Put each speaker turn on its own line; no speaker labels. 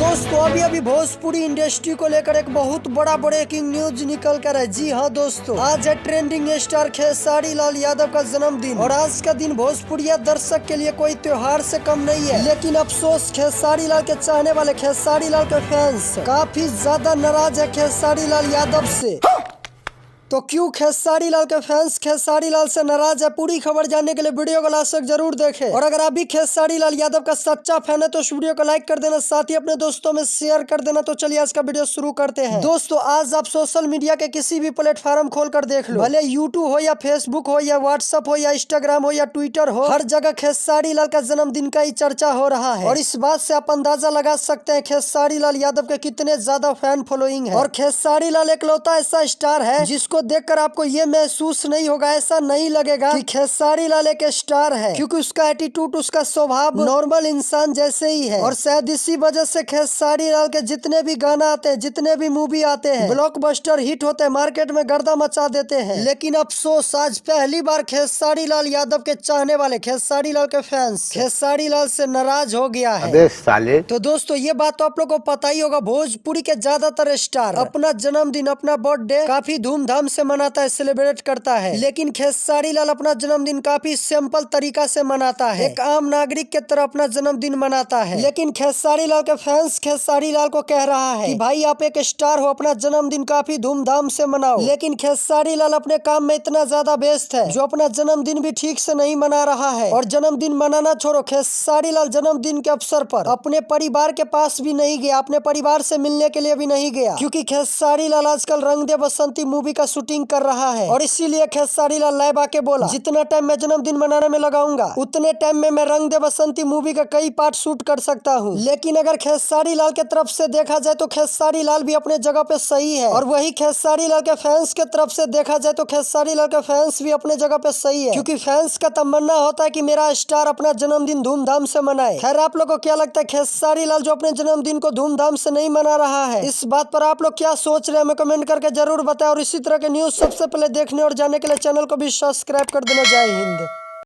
दोस्तों अभी भोजपुरी इंडस्ट्री को लेकर एक बहुत बड़ा ब्रेकिंग न्यूज निकल कर है। जी हाँ दोस्तों, आज है ट्रेंडिंग स्टार खेसारी लाल यादव का जन्मदिन और आज का दिन भोजपुरिया दर्शक के लिए कोई त्योहार से कम नहीं है। लेकिन अफसोस, खेसारी लाल के चाहने वाले, खेसारी लाल के फैंस काफी ज्यादा नाराज है खेसारी लाल यादव से। तो क्यों खेसारी लाल के फैंस खेसारी लाल से नाराज है, पूरी खबर जानने के लिए वीडियो को लास्ट तक जरूर देखें। और अगर आप भी खेसारी लाल यादव का सच्चा फैन है तो इस वीडियो को लाइक कर देना, साथ ही अपने दोस्तों में शेयर कर देना। तो चलिए आज का वीडियो शुरू करते हैं। दोस्तों आज आप सोशल मीडिया के किसी भी प्लेटफॉर्म खोल कर देख लो, भले यूट्यूब हो या फेसबुक हो या व्हाट्सएप हो या इंस्टाग्राम हो या ट्विटर हो, हर जगह खेसारी लाल का जन्मदिन का ही चर्चा हो रहा है। और इस बात से आप अंदाजा लगा सकते हैं खेसारी लाल यादव के कितने ज्यादा फैन फॉलोइंग है। और खेसारी लाल एकलौता ऐसा स्टार है जिसको देखकर आपको ये महसूस नहीं होगा, ऐसा नहीं लगेगा कि खेसारी लाल एक स्टार है, क्योंकि उसका एटीट्यूड, उसका स्वभाव नॉर्मल इंसान जैसे ही है। और शायद इसी वजह से खेसारी लाल के जितने भी गाना आते हैं, जितने भी मूवी आते हैं, ब्लॉकबस्टर हिट होते हैं, मार्केट में गर्दा मचा देते हैं। लेकिन अफसोस, आज पहली बार खेसारी लाल यादव के चाहने वाले, खेसारी लाल के फैंस खेसारी लाल से नाराज हो गया है।
अबे साले।
तो दोस्तों ये बात तो आप लोग को पता ही होगा, भोजपुरी के ज्यादातर स्टार अपना जन्मदिन, अपना बर्थडे काफी धूमधाम से मनाता है, सेलिब्रेट करता है। लेकिन खेसारी लाल अपना जन्मदिन काफी सिंपल तरीका से मनाता है, एक आम नागरिक के तरह अपना जन्मदिन मनाता है। लेकिन खेसारी लाल के फैंस खेसारी लाल को कह रहा है कि भाई आप एक स्टार हो, अपना जन्मदिन काफी धूमधाम से मनाओ। लेकिन खेसारी लाल अपने काम में इतना ज्यादा व्यस्त है जो अपना जन्मदिन भी ठीक से नहीं मना रहा है। और जन्मदिन मनाना छोड़ो, खेसारी लाल जन्मदिन के अवसर पर अपने परिवार के पास भी नहीं गया, अपने परिवार से मिलने के लिए भी नहीं गया, क्योंकि खेसारी लाल आजकल रंग दे बसंती मूवी का शूटिंग कर रहा है। और इसीलिए खेसारी लाल लाइव आके बोला, जितना टाइम मैं जन्मदिन मनाने में लगाऊंगा उतने टाइम में मैं रंग दे बसंती मूवी का कई पार्ट शूट कर सकता हूँ। लेकिन अगर खेसारी लाल के तरफ से देखा जाए तो खेसारी लाल भी अपने जगह पे सही है, और वही खेसारी लाल के फैंस के तरफ से देखा जाए तो खेसारी लाल के फैंस भी अपने जगह पे सही है, क्योंकि फैंस का तमन्ना होता है कि मेरा स्टार अपना जन्मदिन धूमधाम से मनाए। खैर आप लोग को क्या लगता है, खेसारी लाल जो अपने जन्मदिन को धूमधाम से नहीं मना रहा है, इस बात पर आप लोग क्या सोच रहे हैं, हमें कमेंट करके जरूर बताएं। और इसी तरह के न्यूज सबसे पहले देखने और जानने के लिए चैनल को भी सब्सक्राइब कर देना। जय हिंद।